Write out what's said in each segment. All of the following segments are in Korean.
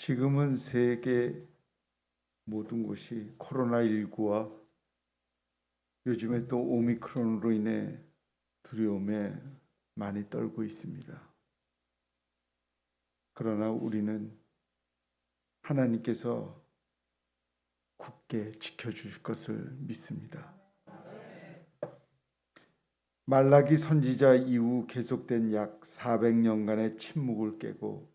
지금은 세계 모든 곳이 코로나19와 요즘에 또 오미크론으로 인해 두려움에 많이 떨고 있습니다. 그러나 우리는 하나님께서 굳게 지켜주실 것을 믿습니다. 말라기 선지자 이후 계속된 약 400년간의 침묵을 깨고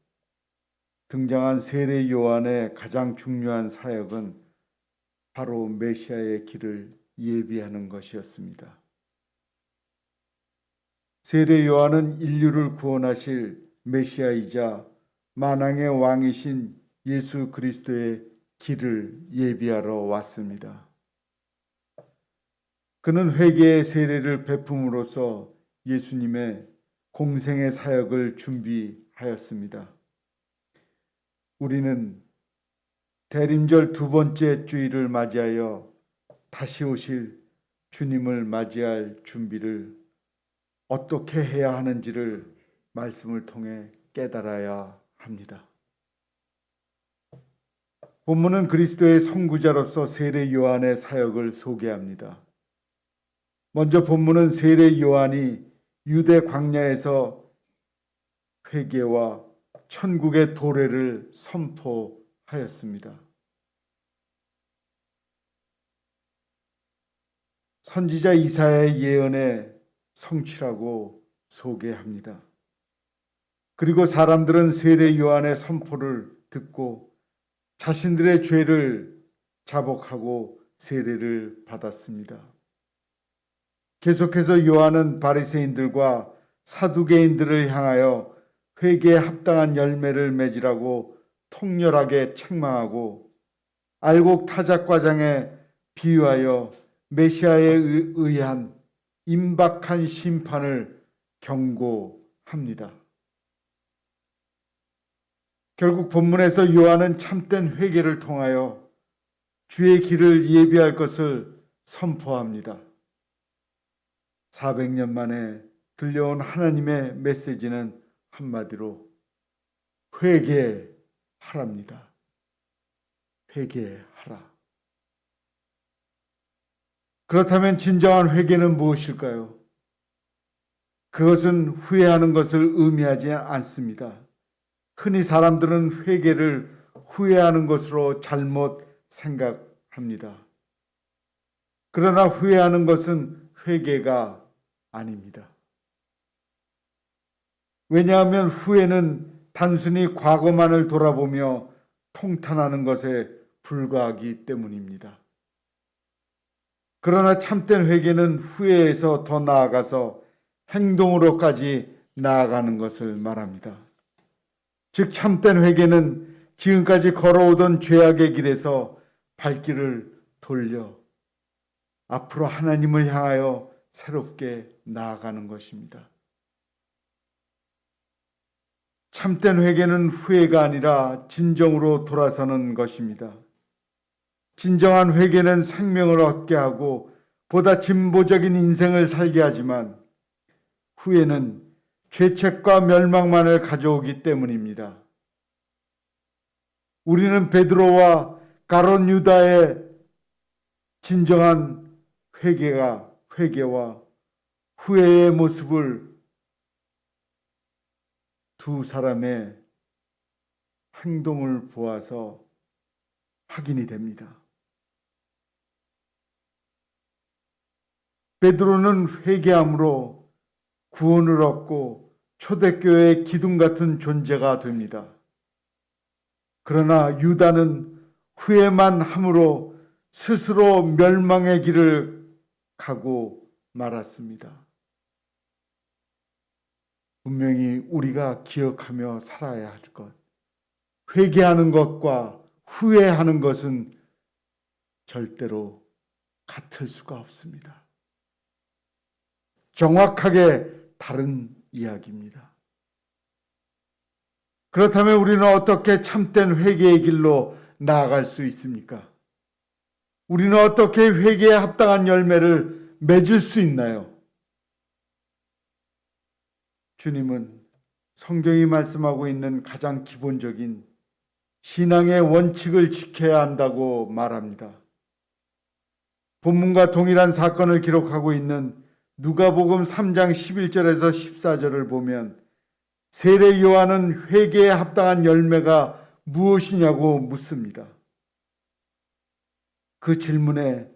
등장한 세례 요한의 가장 중요한 사역은 바로 메시아의 길을 예비하는 것이었습니다. 세례 요한은 인류를 구원하실 메시아이자 만왕의 왕이신 예수 그리스도의 길을 예비하러 왔습니다. 그는 회개의 세례를 베품으로써 예수님의 공생의 사역을 준비하였습니다. 우리는 대림절 두 번째 주일을 맞이하여 다시 오실 주님을 맞이할 준비를 어떻게 해야 하는지를 말씀을 통해 깨달아야 합니다. 본문은 그리스도의 선구자로서 세례 요한의 사역을 소개합니다. 먼저 본문은 세례 요한이 유대 광야에서 회개와 천국의 도래를 선포하였습니다. 선지자 이사야의 예언의 성취라고 소개합니다. 그리고 사람들은 세례 요한의 선포를 듣고 자신들의 죄를 자복하고 세례를 받았습니다. 계속해서 요한은 바리새인들과 사두개인들을 향하여 회개에 합당한 열매를 맺으라고 통렬하게 책망하고 알곡 타작과장에 비유하여 메시아에 의한 임박한 심판을 경고합니다. 결국 본문에서 요한은 참된 회개를 통하여 주의 길을 예비할 것을 선포합니다. 400년 만에 들려온 하나님의 메시지는 한마디로 회개하랍니다. 회개하라. 그렇다면 진정한 회개는 무엇일까요? 그것은 후회하는 것을 의미하지 않습니다. 흔히 사람들은 회개를 후회하는 것으로 잘못 생각합니다. 그러나 후회하는 것은 회개가 아닙니다. 왜냐하면 후회는 단순히 과거만을 돌아보며 통탄하는 것에 불과하기 때문입니다. 그러나 참된 회개는 후회에서 더 나아가서 행동으로까지 나아가는 것을 말합니다. 즉 참된 회개는 지금까지 걸어오던 죄악의 길에서 발길을 돌려 앞으로 하나님을 향하여 새롭게 나아가는 것입니다. 참된 회개는 후회가 아니라 진정으로 돌아서는 것입니다. 진정한 회개는 생명을 얻게 하고 보다 진보적인 인생을 살게 하지만 후회는 죄책과 멸망만을 가져오기 때문입니다. 우리는 베드로와 가룟 유다의 진정한 회개와 후회의 모습을 두 사람의 행동을 보아서 확인이 됩니다. 베드로는 회개함으로 구원을 얻고 초대교회의 기둥 같은 존재가 됩니다. 그러나 유다는 후회만 함으로 스스로 멸망의 길을 가고 말았습니다. 분명히 우리가 기억하며 살아야 할 것, 회개하는 것과 후회하는 것은 절대로 같을 수가 없습니다. 정확하게 다른 이야기입니다. 그렇다면 우리는 어떻게 참된 회개의 길로 나아갈 수 있습니까? 우리는 어떻게 회개에 합당한 열매를 맺을 수 있나요? 주님은 성경이 말씀하고 있는 가장 기본적인 신앙의 원칙을 지켜야 한다고 말합니다. 본문과 동일한 사건을 기록하고 있는 누가복음 3장 11절에서 14절을 보면 세례 요한은 회개에 합당한 열매가 무엇이냐고 묻습니다. 그 질문에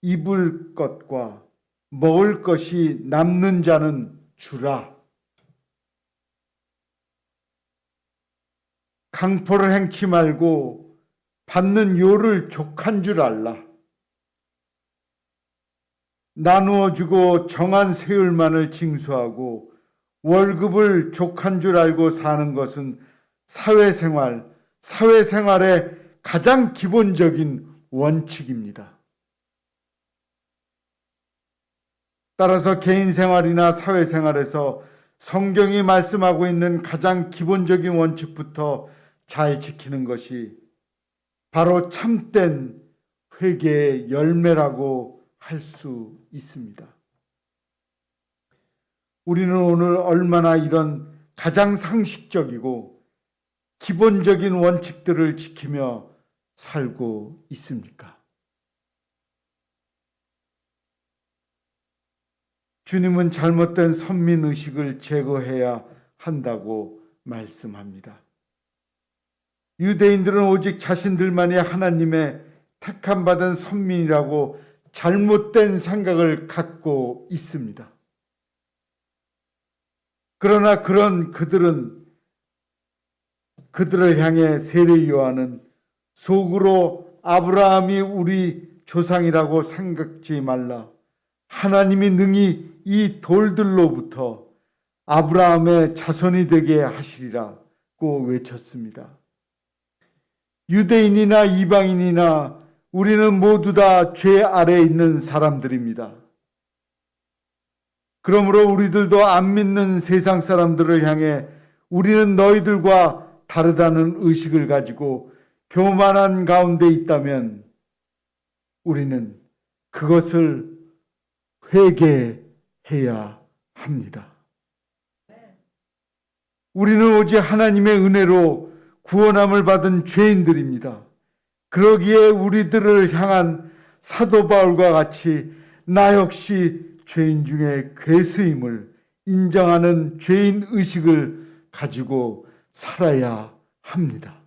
입을 것과 먹을 것이 남는 자는 주라. 강포를 행치 말고 받는 요를 족한 줄 알라. 나누어 주고 정한 세율만을 징수하고 월급을 족한 줄 알고 사는 것은 사회생활의 가장 기본적인 원칙입니다. 따라서 개인 생활이나 사회생활에서 성경이 말씀하고 있는 가장 기본적인 원칙부터 잘 지키는 것이 바로 참된 회개의 열매라고 할 수 있습니다. 우리는 오늘 얼마나 이런 가장 상식적이고 기본적인 원칙들을 지키며 살고 있습니까? 주님은 잘못된 선민의식을 제거해야 한다고 말씀합니다. 유대인들은 오직 자신들만이 하나님의 택함받은 선민이라고 잘못된 생각을 갖고 있습니다. 그러나 그들을 향해 세례 요한은 속으로 아브라함이 우리 조상이라고 생각지 말라. 하나님이 능히 이 돌들로부터 아브라함의 자손이 되게 하시리라고 외쳤습니다. 유대인이나 이방인이나 우리는 모두 다 죄 아래에 있는 사람들입니다. 그러므로 우리들도 안 믿는 세상 사람들을 향해 우리는 너희들과 다르다는 의식을 가지고 교만한 가운데 있다면 우리는 그것을 회개해야 합니다. 우리는 오직 하나님의 은혜로 구원함을 받은 죄인들입니다. 그러기에 우리들을 향한 사도 바울과 같이 나 역시 죄인 중에 괴수임을 인정하는 죄인 의식을 가지고 살아야 합니다.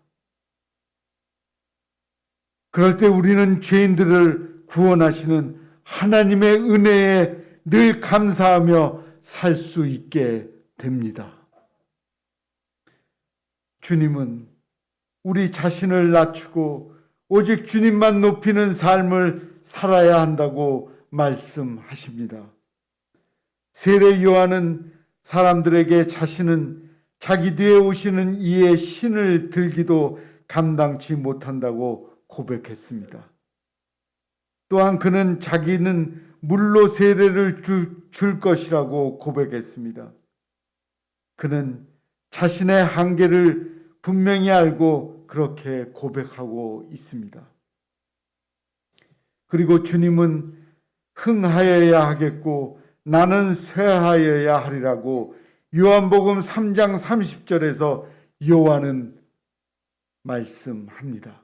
그럴 때 우리는 죄인들을 구원하시는 하나님의 은혜에 늘 감사하며 살 수 있게 됩니다. 주님은 우리 자신을 낮추고 오직 주님만 높이는 삶을 살아야 한다고 말씀하십니다. 세례 요한은 사람들에게 자신은 자기 뒤에 오시는 이의 신을 들기도 감당치 못한다고 고백했습니다. 또한 그는 자기는 물로 세례를 줄 것이라고 고백했습니다. 그는 자신의 한계를 분명히 알고 그렇게 고백하고 있습니다. 그리고 주님은 흥하여야 하겠고 나는 쇠하여야 하리라고 요한복음 3장 30절에서 요한은 말씀합니다.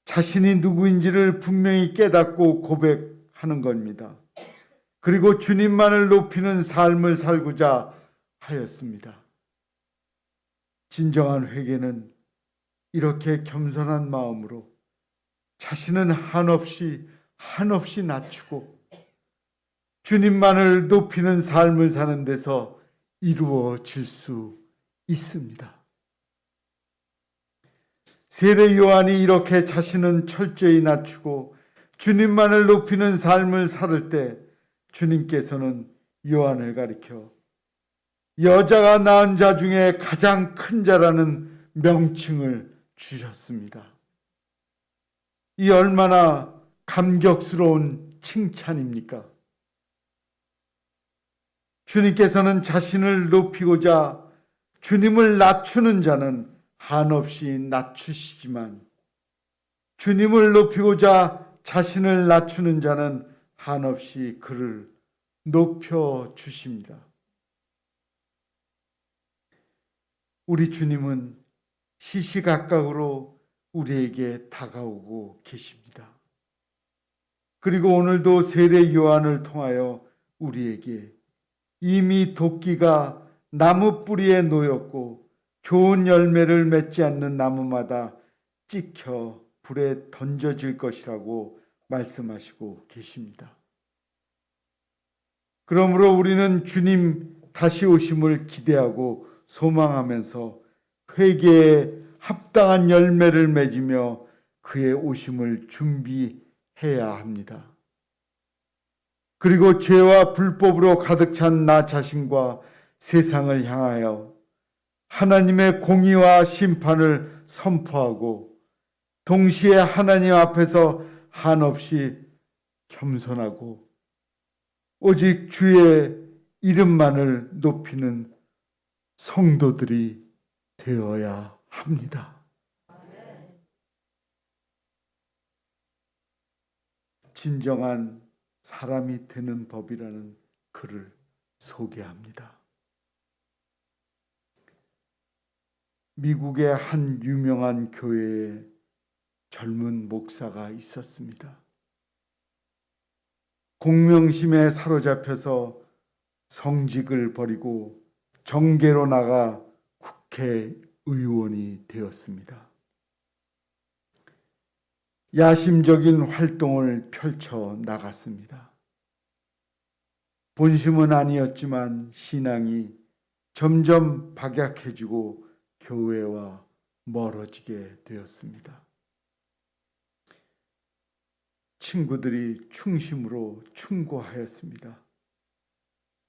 자신이 누구인지를 분명히 깨닫고 고백하는 겁니다. 그리고 주님만을 높이는 삶을 살고자 하였습니다. 진정한 회개는 이렇게 겸손한 마음으로 자신은 한없이 낮추고 주님만을 높이는 삶을 사는 데서 이루어질 수 있습니다. 세례 요한이 이렇게 자신은 철저히 낮추고 주님만을 높이는 삶을 살 때 주님께서는 요한을 가리켜 여자가 낳은 자 중에 가장 큰 자라는 명칭을 주셨습니다. 이 얼마나 감격스러운 칭찬입니까? 주님께서는 자신을 높이고자 주님을 낮추는 자는 한없이 낮추시지만 주님을 높이고자 자신을 낮추는 자는 한없이 그를 높여 주십니다. 우리 주님은 시시각각으로 우리에게 다가오고 계십니다. 그리고 오늘도 세례 요한을 통하여 우리에게 이미 도끼가 나무 뿌리에 놓였고 좋은 열매를 맺지 않는 나무마다 찍혀 불에 던져질 것이라고 말씀하시고 계십니다. 그러므로 우리는 주님 다시 오심을 기대하고 소망하면서 회개에 합당한 열매를 맺으며 그의 오심을 준비해야 합니다. 그리고 죄와 불법으로 가득 찬 나 자신과 세상을 향하여 하나님의 공의와 심판을 선포하고 동시에 하나님 앞에서 한없이 겸손하고 오직 주의 이름만을 높이는 성도들이 되어야 합니다. 진정한 사람이 되는 법이라는 글을 소개합니다. 미국의 한 유명한 교회에 젊은 목사가 있었습니다. 공명심에 사로잡혀서 성직을 버리고 정계로 나가 국회의원이 되었습니다. 야심적인 활동을 펼쳐 나갔습니다. 본심은 아니었지만 신앙이 점점 박약해지고 교회와 멀어지게 되었습니다. 친구들이 충심으로 충고하였습니다.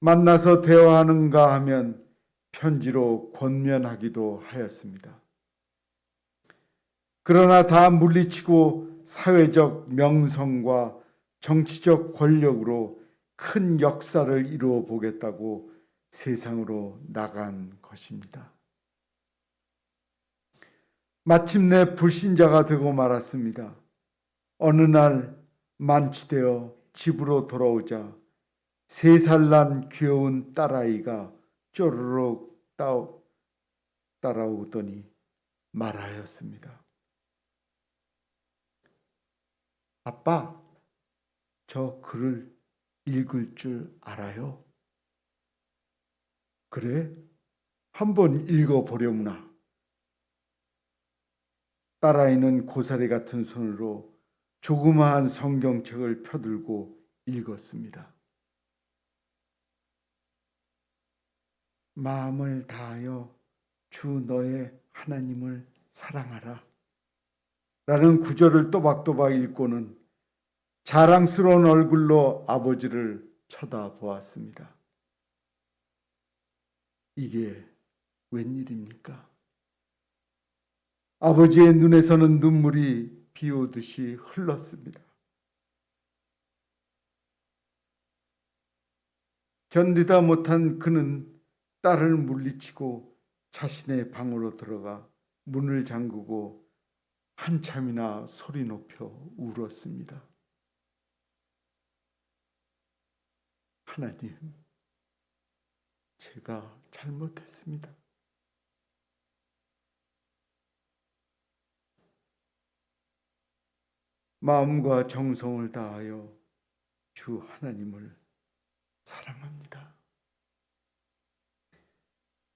만나서 대화하는가 하면 편지로 권면하기도 하였습니다. 그러나 다 물리치고 사회적 명성과 정치적 권력으로 큰 역사를 이루어 보겠다고 세상으로 나간 것입니다. 마침내 불신자가 되고 말았습니다. 어느 날 만취되어 집으로 돌아오자 3살 난 귀여운 딸아이가 쪼르륵 따라오더니 말하였습니다. 아빠, 저 글을 읽을 줄 알아요? 그래? 한번 읽어보려무나. 딸아이는 고사리 같은 손으로 조그마한 성경책을 펴들고 읽었습니다. 마음을 다하여 주 너의 하나님을 사랑하라 라는 구절을 또박또박 읽고는 자랑스러운 얼굴로 아버지를 쳐다보았습니다. 이게 웬일입니까? 아버지의 눈에서는 눈물이 비 오듯이 흘렀습니다. 견디다 못한 그는 딸을 물리치고 자신의 방으로 들어가 문을 잠그고 한참이나 소리 높여 울었습니다. 하나님, 제가 잘못했습니다. 마음과 정성을 다하여 주 하나님을 사랑합니다.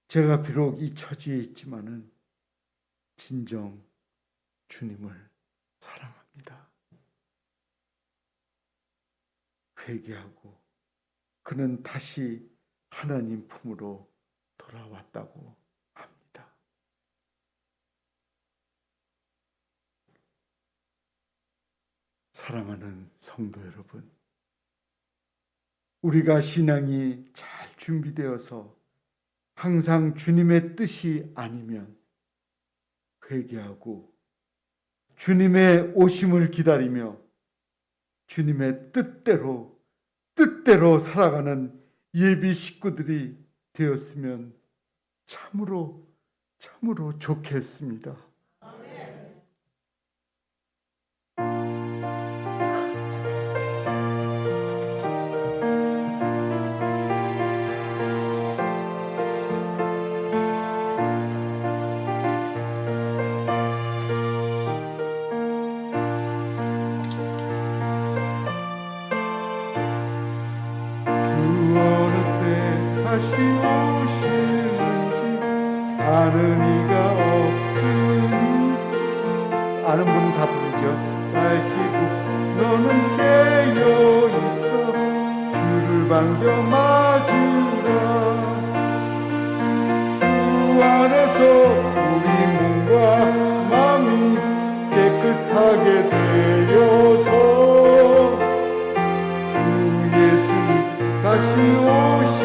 제가 비록 이 처지에 있지만은 진정 주님을 사랑합니다. 회개하고 그는 다시 하나님 품으로 돌아왔다고 합니다. 사랑하는 성도 여러분, 우리가 신앙이 잘 준비되어서 항상 주님의 뜻이 아니면 회개하고 주님의 오심을 기다리며 주님의 뜻대로 살아가는 예비 식구들이 되었으면 참으로 좋겠습니다. 다시 오실는지 아는 이가 없으니. 아는 분은 다 부르죠. 밝히고 너는 깨어 있어 주를 반겨 맞으라. 주 안에서 우리 몸과 마음이 깨끗하게 되어서 주 예수님 다시 오실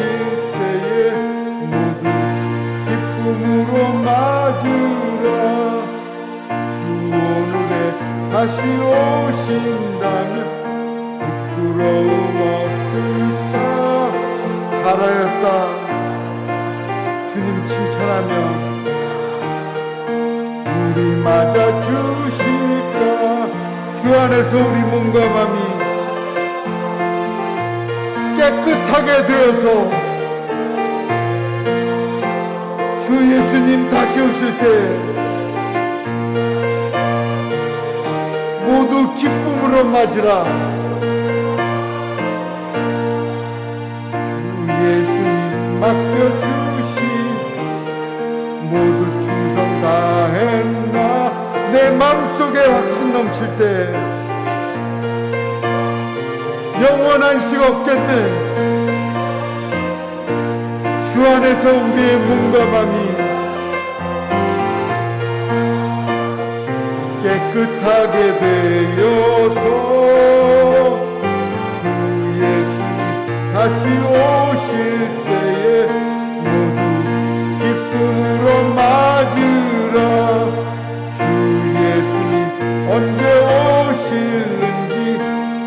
때에 모두 기쁨으로 맞으라. 주 오늘에 다시 오신다면 부끄러움 없을까. 잘하였다 주님 칭찬하며 우리 맞아 주실까. 주 안에서 우리 몸과 마음이 깨끗하게 되어서 주 예수님 다시 오실 때 모두 기쁨으로 맞으라. 주 예수님 맡겨주시 모두 충성 다했나. 내 마음속에 확신 넘칠 때 영원한 식 없겠네. 주 안에서 우리의 몸과 마음이 깨끗하게 되어서 주 예수님 다시 오실 때에 모두 기쁨으로 맞으라. 주 예수님 언제 오실는지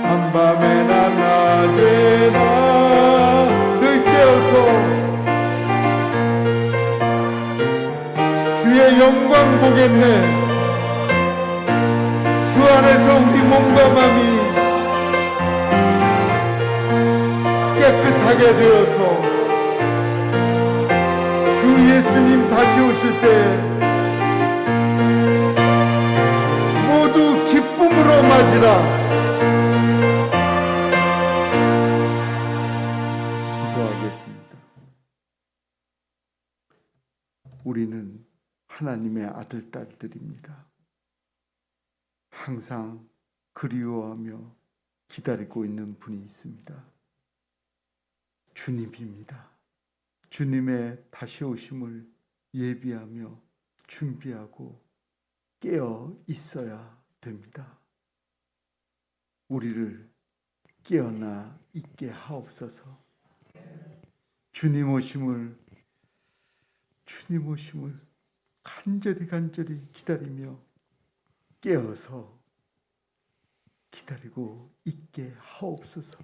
한밤에나 낮에나 늘 깨어서 주의 영광 보겠네. 주 안에서 우리 몸과 마음이 깨끗하게 되어서 주 예수님 다시 오실 때 모두 기쁨으로 맞으라. 기도하겠습니다. 우리는 하나님의 아들, 딸들입니다. 항상 그리워하며 기다리고 있는 분이 있습니다. 주님입니다. 주님의 다시 오심을 예비하며 준비하고 깨어 있어야 됩니다. 우리를 깨어나 있게 하옵소서. 주님 오심을 간절히 기다리며 깨어서 기다리고 있게 하옵소서.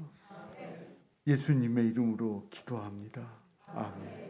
예수님의 이름으로 기도합니다. 아멘.